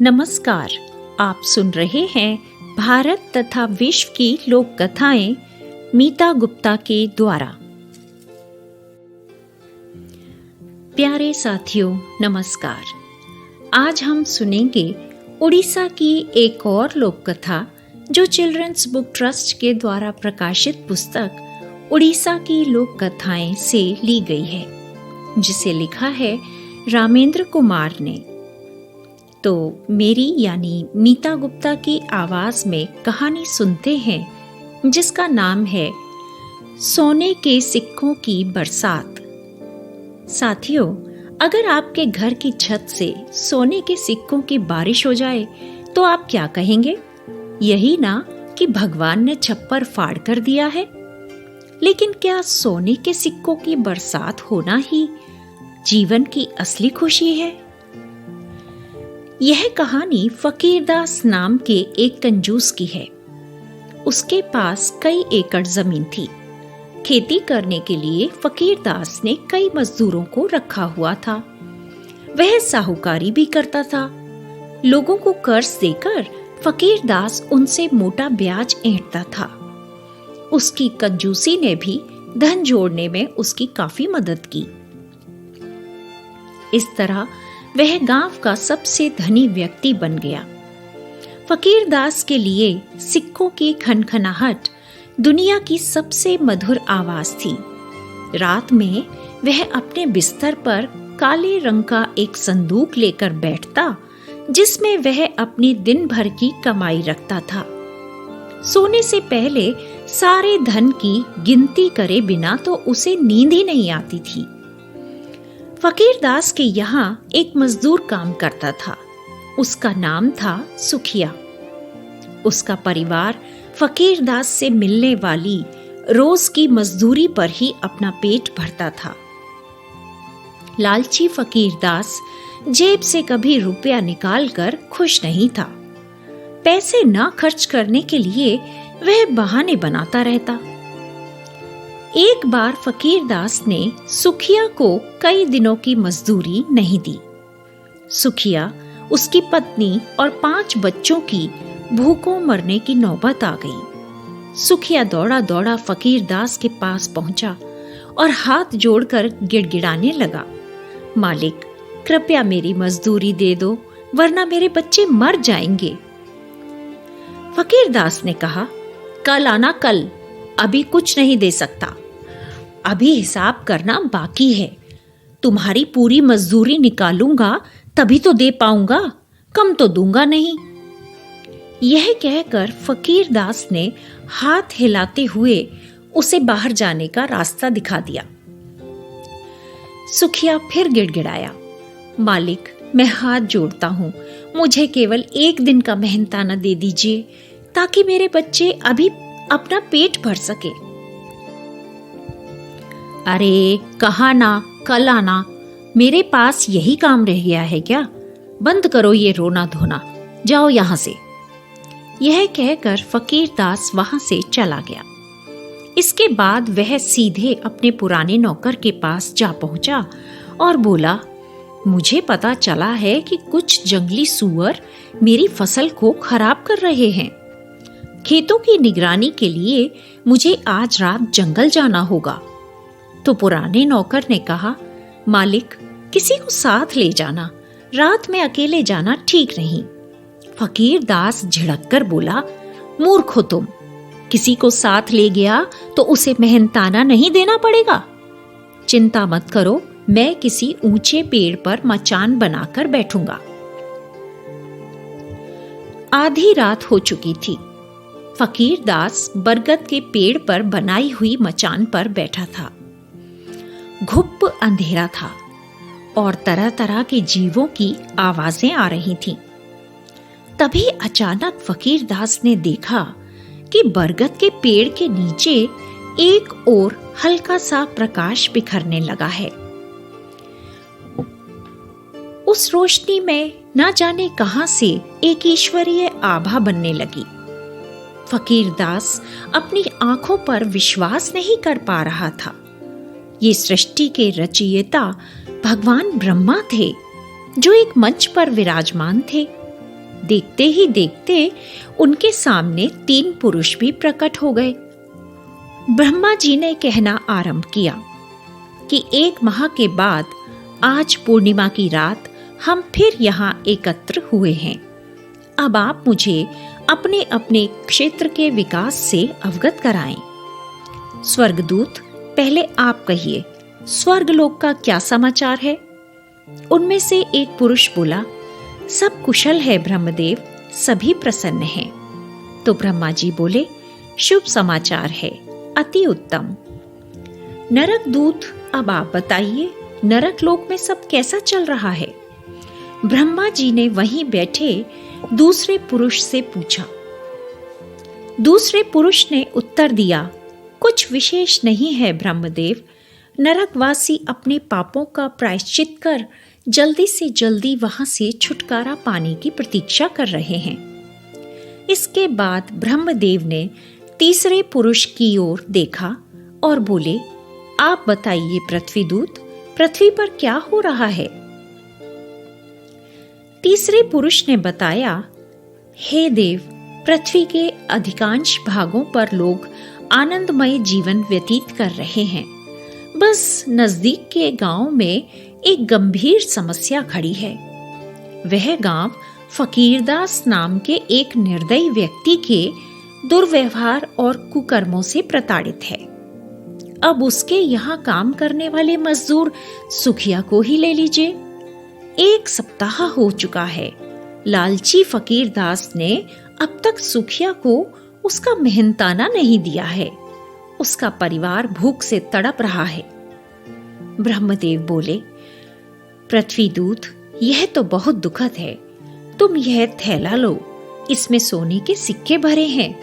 नमस्कार, आप सुन रहे हैं भारत तथा विश्व की लोक कथाएं मीता गुप्ता के द्वारा। प्यारे साथियों, नमस्कार। आज हम सुनेंगे उड़ीसा की एक और लोक कथा जो चिल्ड्रंस बुक ट्रस्ट के द्वारा प्रकाशित पुस्तक उड़ीसा की लोक कथाएं से ली गई है, जिसे लिखा है रामेंद्र कुमार ने। तो मेरी यानी मीता गुप्ता की आवाज में कहानी सुनते हैं, जिसका नाम है सोने के सिक्कों की बरसात। साथियों, अगर आपके घर की छत से सोने के सिक्कों की बारिश हो जाए तो आप क्या कहेंगे? यही ना कि भगवान ने छप्पर फाड़ कर दिया है। लेकिन क्या सोने के सिक्कों की बरसात होना ही जीवन की असली खुशी है? यह कहानी फकीरदास नाम के एक कंजूस की है। उसके पास कई एकड़ जमीन थी। खेती करने के लिए फकीरदास ने कई मजदूरों को रखा हुआ था। वह साहूकारी भी करता था। लोगों को कर्ज देकर फकीरदास उनसे मोटा ब्याज ऐंठता था। उसकी कंजूसी ने भी धन जोड़ने में उसकी काफी मदद की। इस तरह वह गांव का सबसे धनी व्यक्ति बन गया। फकीरदास के लिए सिक्कों की खनखनाहट दुनिया की सबसे मधुर आवाज थी। रात में वह अपने बिस्तर पर काले रंग का एक संदूक लेकर बैठता, जिसमें वह अपनी दिन भर की कमाई रखता था। सोने से पहले सारे धन की गिनती करे बिना तो उसे नींद ही नहीं आती थी। फकीरदास के यहाँ एक मजदूर काम करता था। उसका नाम था सुखिया। उसका परिवार फकीरदास से मिलने वाली रोज की मजदूरी पर ही अपना पेट भरता था। लालची फकीरदास जेब से कभी रुपया निकालकर खुश नहीं था। पैसे न खर्च करने के लिए वह बहाने बनाता रहता। एक बार फकीरदास ने सुखिया को कई दिनों की मजदूरी नहीं दी। सुखिया, उसकी पत्नी और 5 बच्चों की भूखों मरने की नौबत आ गई। सुखिया दौड़ा दौड़ा फकीरदास के पास पहुंचा और हाथ जोड़कर गिड़गिड़ाने लगा, मालिक, कृपया मेरी मजदूरी दे दो, वरना मेरे बच्चे मर जाएंगे। फकीरदास ने कहा, कल आना, कल, अभी कुछ नहीं दे सकता। अभी हिसाब करना बाकी है। तुम्हारी पूरी मजदूरी निकालूंगा तभी तो दे पाऊंगा, कम तो दूंगा नहीं। यह कहकर फकीरदास ने हाथ हिलाते हुए उसे बाहर जाने का रास्ता दिखा दिया। सुखिया फिर गिड़गिड़ाया, मालिक, मैं हाथ जोड़ता हूं, मुझे केवल 1 दिन का मेहनताना दे दीजिए, ताकि मेरे बच्चे अभी अपना पेट भर सके। अरे कहा ना, कल आना, मेरे पास यही काम रह गया है क्या? बंद करो ये रोना धोना, जाओ यहां से। यह कहकर फकीरदास वहां से चला गया। इसके बाद वह सीधे अपने पुराने नौकर के पास जा पहुंचा और बोला, मुझे पता चला है कि कुछ जंगली सूअर मेरी फसल को खराब कर रहे हैं। खेतों की निगरानी के लिए मुझे आज रात जंगल जाना होगा। तो पुराने नौकर ने कहा, मालिक, किसी को साथ ले जाना, रात में अकेले जाना ठीक नहीं। फकीरदास झिड़क कर बोला, मूर्ख हो तुम, किसी को साथ ले गया तो उसे मेहनताना नहीं देना पड़ेगा। चिंता मत करो, मैं किसी ऊंचे पेड़ पर मचान बनाकर बैठूंगा। आधी रात हो चुकी थी। फकीरदास बरगद के पेड़ पर बनाई हुई मचान पर बैठा था। घुप अंधेरा था और तरह तरह के जीवों की आवाजें आ रही थीं। तभी अचानक फकीरदास ने देखा कि बरगद के पेड़ के नीचे एक ओर हल्का सा प्रकाश बिखरने लगा है। उस रोशनी में न जाने कहां से एक ईश्वरीय आभा बनने लगी। फकीरदास अपनी आंखों पर विश्वास नहीं कर पा रहा था। ये सृष्टि के रचयिता भगवान ब्रह्मा थे, जो एक मंच पर विराजमान थे। देखते ही देखते उनके सामने 3 पुरुष भी प्रकट हो गए। ब्रह्मा जी ने कहना आरंभ किया कि 1 माह के बाद आज पूर्णिमा की रात हम फिर यहाँ एकत्र हुए हैं। अब आप मुझे अपने अपने क्षेत्र के विकास से अवगत कराएं। स्वर्गदूत, पहले आप कहिए, स्वर्गलोक का क्या समाचार है? उनमें से एक पुरुष बोला, सब कुशल है ब्रह्मदेव, सभी प्रसन्न हैं। तो ब्रह्मा जी बोले, शुभ समाचार है, अति उत्तम। नरक दूत, अब आप बताइए, नरक लोक में सब कैसा चल रहा है? ब्रह्मा जी ने वहीं बैठे दूसरे पुरुष से पूछा। दूसरे पुरुष ने उत्तर दिया, कुछ विशेष नहीं है ब्रह्मदेव, नरकवासी अपने पापों का प्रायश्चित कर जल्दी से जल्दी वहां से छुटकारा पाने की प्रतीक्षा कर रहे हैं। इसके बाद ब्रह्मदेव ने तीसरे पुरुष की ओर देखा और बोले, आप बताइए पृथ्वीदूत, पृथ्वी पर क्या हो रहा है? तीसरे पुरुष ने बताया, हे देव, पृथ्वी के अधिकांश भागों पर लोग आनंदमय जीवन व्यतीत कर रहे हैं। बस नजदीक के गांव में एक गंभीर समस्या खड़ी है। वह गांव फकीरदास नाम के एक निर्दयी व्यक्ति के दुर्व्यवहार और कुकर्मों से प्रताड़ित है। अब उसके यहाँ काम करने वाले मजदूर सुखिया को ही ले लीजिए। 1 सप्ताह हो चुका है, लालची फकीरदास ने अब तक सुखिया को उसका मेहनताना नहीं दिया है। उसका परिवार भूख से तड़प रहा है। ब्रह्मदेव बोले, पृथ्वीदूत, यह तो बहुत दुखद है। तुम यह थैला लो, इसमें सोने के सिक्के भरे हैं।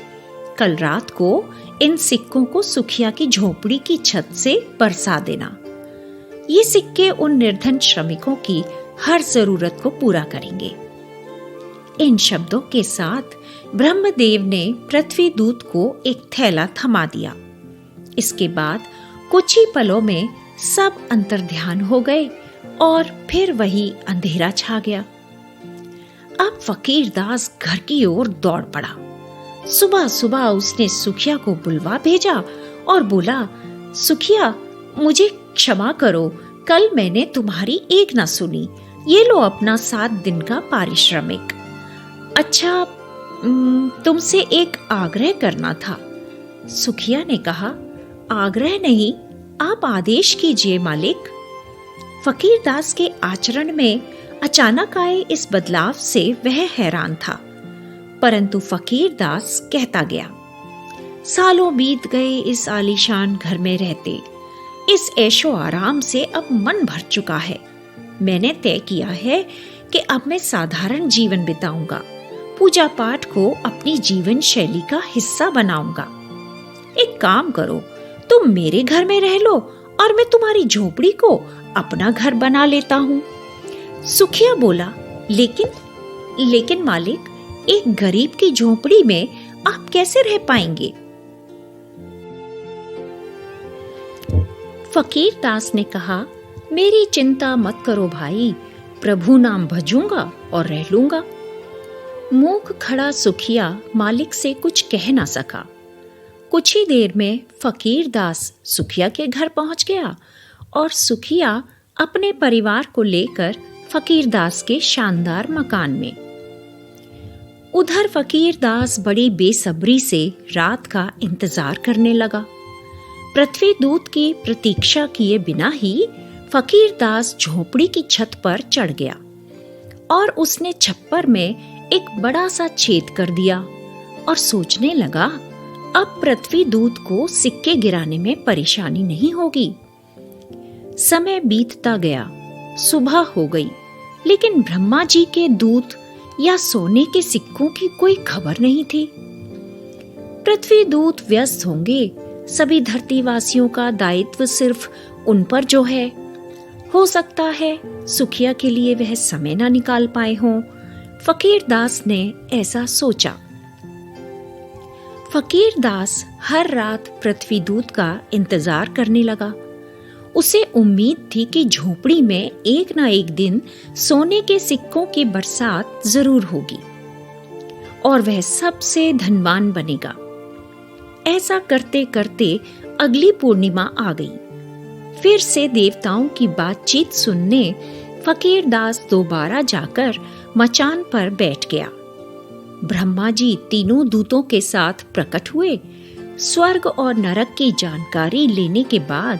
कल रात को इन सिक्कों को सुखिया की झोपड़ी की छत से बरसा देना। ये सिक्के उन निर्धन श्रमिकों की हर जरूरत को पूरा करेंगे। इन शब्दों के साथ ब्रह्मदेव ने पृथ्वीदूत को एक थैला थमा दिया। इसके बाद कुछ ही पलों में सब अंतर्ध्यान हो गए और फिर वही अंधेरा छा गया। अब फकीरदास घर की ओर दौड़ पड़ा। सुबह सुबह उसने सुखिया को बुलवा भेजा और बोला, सुखिया, मुझे क्षमा करो, कल मैंने तुम्हारी एक ना सुनी। ये लो अपना 7 दिन का पारिश्रमिक। अच्छा, तुमसे एक आग्रह करना था। सुखिया ने कहा, आग्रह नहीं, आप आदेश कीजिए मालिक। फकीरदास के आचरण में अचानक आए इस बदलाव से वह हैरान था, परंतु फकीरदास कहता गया, सालों बीत गए इस आलीशान घर में रहते। इस ऐशो आराम से अब मन भर चुका है। मैंने तय किया है कि अब मैं साधारण जीवन बिताऊंगा, पूजा पाठ को अपनी जीवन शैली का हिस्सा बनाऊंगा। एक काम करो, तुम मेरे घर में रह लो और मैं तुम्हारी झोपड़ी को अपना घर बना लेता हूँ। सुखिया बोला, लेकिन मालिक, एक गरीब की झोपड़ी में आप कैसे रह पाएंगे? फकीरदास ने कहा, मेरी चिंता मत करो भाई, प्रभु नाम भजूंगा और रह लूंगा। मूक खड़ा सुखिया मालिक से कुछ कह ना सका। कुछ ही देर में फकीरदास सुखिया के घर पहुंच गया और सुखिया अपने परिवार को लेकर फकीरदास के शानदार मकान में। उधर फकीरदास बड़ी बेसब्री से रात का इंतजार करने लगा। पृथ्वीदूत की प्रतीक्षा किए बिना ही फकीरदास झोपड़ी की छत पर चढ़ गया और उसने छप्पर में एक बड़ा सा छेद कर दिया और सोचने लगा, अब पृथ्वीदूत को सिक्के गिराने में परेशानी नहीं होगी। समय बीतता गया, सुबह हो गई, लेकिन ब्रह्मा जी के दूत या सोने के सिक्कों की कोई खबर नहीं थी। पृथ्वीदूत व्यस्त होंगे, सभी धरतीवासियों का दायित्व सिर्फ उन पर जो है। हो सकता है सुखिया के लिए वह समय ना निकाल पाए हों। फकीरदास ने ऐसा सोचा। फकीरदास हर रात पृथ्वीदूत का इंतजार करने लगा। उसे उम्मीद थी कि झोपड़ी में एक ना एक दिन सोने के सिक्कों की बरसात जरूर होगी। और वह सबसे धनवान बनेगा। ऐसा करते करते अगली पूर्णिमा आ गई। फिर से देवताओं की बातचीत सुनने फकीर दास दोबारा जाकर मचान पर बैठ गया। ब्रह्मा जी तीनों दूतों के साथ प्रकट हुए। स्वर्ग और नरक की जानकारी लेने के बाद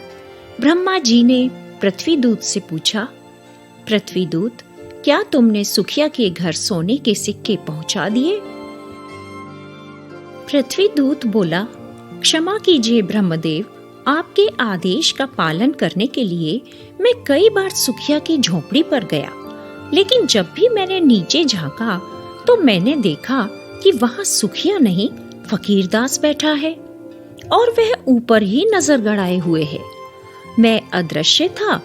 ब्रह्मा जी ने पृथ्वी दूत से पूछा, पृथ्वी दूत, क्या तुमने सुखिया के घर सोने के सिक्के पहुंचा दिए? पृथ्वी दूत बोला, क्षमा कीजिए ब्रह्मदेव, आपके आदेश का पालन करने के लिए मैं कई बार सुखिया की झोपड़ी पर गया, लेकिन जब भी मैंने नीचे झांका तो मैंने देखा कि वहां सुखिया नहीं फकीरदास बैठा है और वह ऊपर ही नजर गड़ाए हुए है। मैं अदृश्य था,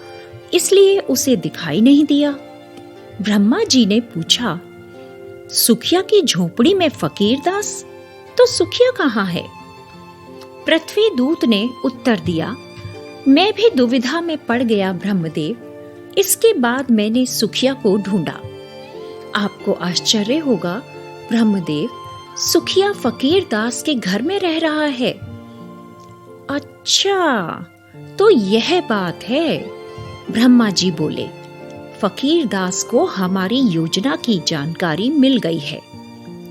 इसलिए उसे दिखाई नहीं दिया। ब्रह्मा जी ने पूछा, सुखिया की झोपड़ी में फकीरदास, तो सुखिया कहाँ है? पृथ्वी दूत ने उत्तर दिया, मैं भी दुविधा में पड़ गया ब्रह्मदेव। इसके बाद मैंने सुखिया को ढूंढा। आपको आश्चर्य होगा ब्रह्मदेव, सुखिया फकीरदास के घर में रह रहा है। अच्छा, तो यह बात है। ब्रह्मा जी बोले, फकीरदास को हमारी योजना की जानकारी मिल गई है,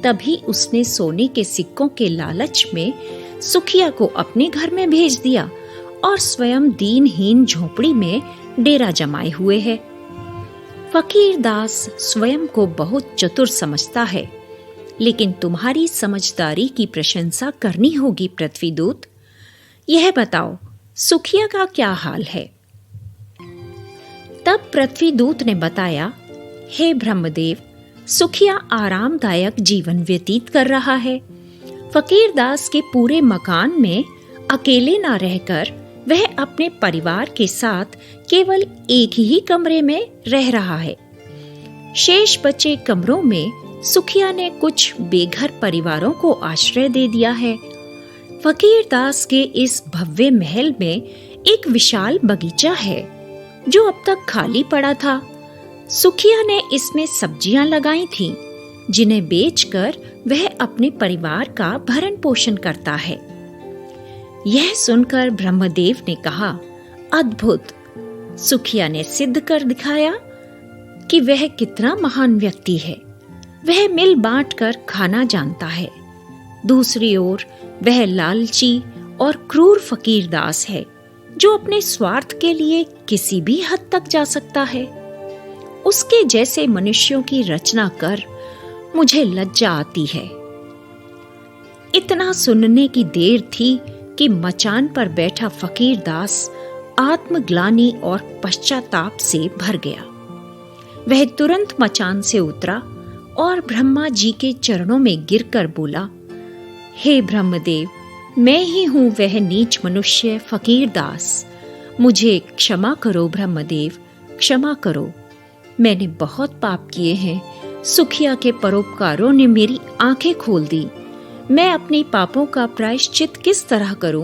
तभी उसने सोने के सिक्कों के लालच में सुखिया को अपने घर में भेज दिया और स्वयं दीनहीन झोपड़ी में डेरा जमाए हुए है। फकीरदास स्वयं को बहुत चतुर समझता है, लेकिन तुम्हारी समझदारी की प्रशंसा करनी होगी पृथ्वी दूत। यह बताओ, सुखिया का क्या हाल है? तब पृथ्वी दूत ने बताया, हे ब्रह्मदेव, सुखिया आरामदायक जीवन व्यतीत कर रहा है। फकीरदास के पूरे मकान में अकेले न रहकर वह अपने परिवार के साथ केवल एक ही कमरे में रह रहा है। शेष बचे कमरों में सुखिया ने कुछ बेघर परिवारों को आश्रय दे दिया है। फकीरदास के इस भव्य महल में एक विशाल बगीचा है जो अब तक खाली पड़ा था। सुखिया ने इसमें सब्जियां लगाई थीं, जिन्हें बेचकर वह अपने परिवार का भरण पोषण करता है। यह सुनकर ब्रह्मदेव ने कहा, अद्भुत! सुखिया ने सिद्ध कर दिखाया कि वह कितना महान व्यक्ति है। वह मिल बांट कर खाना जानता है। दूसरी ओर वह लालची और क्रूर फकीरदास है, जो अपने स्वार्थ के लिए किसी भी हद तक जा सकता है। उसके जैसे मनुष्यों की रचना कर मुझे लज्जा आती है। इतना सुनने की देर थी कि मचान पर बैठा फकीरदास आत्मग्लानि और पश्चाताप से भर गया। वह तुरंत मचान से उतरा और ब्रह्मा जी के चरणों में गिरकर बोला, हे ब्रह्मदेव, मैं ही हूं वह नीच मनुष्य फकीरदास। मुझे क्षमा करो ब्रह्मदेव, क्षमा करो। मैंने बहुत पाप किए हैं। सुखिया के परोपकारों ने मेरी आंखें खोल दी। मैं अपने पापों का प्रायश्चित किस तरह करूं?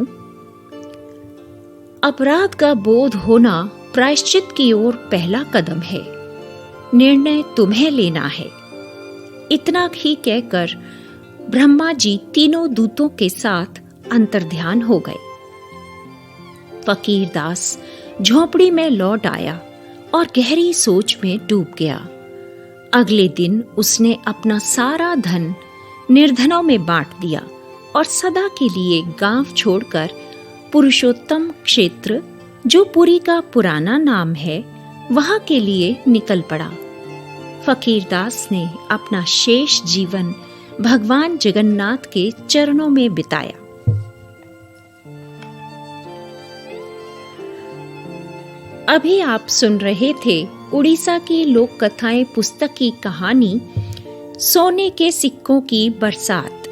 अपराध का बोध होना प्रायश्चित की ओर पहला कदम है। निर्णय तुम्हें लेना है। इतना ही कहकर ब्रह्मा जी तीनों दूतों के साथ अंतर्ध्यान हो गए। फकीरदास झोपड़ी में लौट आया और गहरी सोच में डूब गया। अगले दिन उसने अपना सारा धन निर्धनों में बांट दिया और सदा के लिए गांव छोड़कर पुरुषोत्तम क्षेत्र, जो पुरी का पुराना नाम है, वहां के लिए निकल पड़ा। फकीरदास ने अपना शेष जीवन भगवान जगन्नाथ के चरणों में बिताया। अभी आप सुन रहे थे उड़ीसा की लोक कथाएं पुस्तक की कहानी सोने के सिक्कों की बरसात।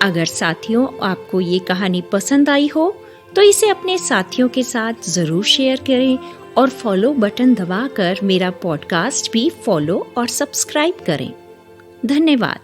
अगर साथियों आपको ये कहानी पसंद आई हो तो इसे अपने साथियों के साथ जरूर शेयर करें और फॉलो बटन दबाकर मेरा पॉडकास्ट भी फॉलो और सब्सक्राइब करें। धन्यवाद।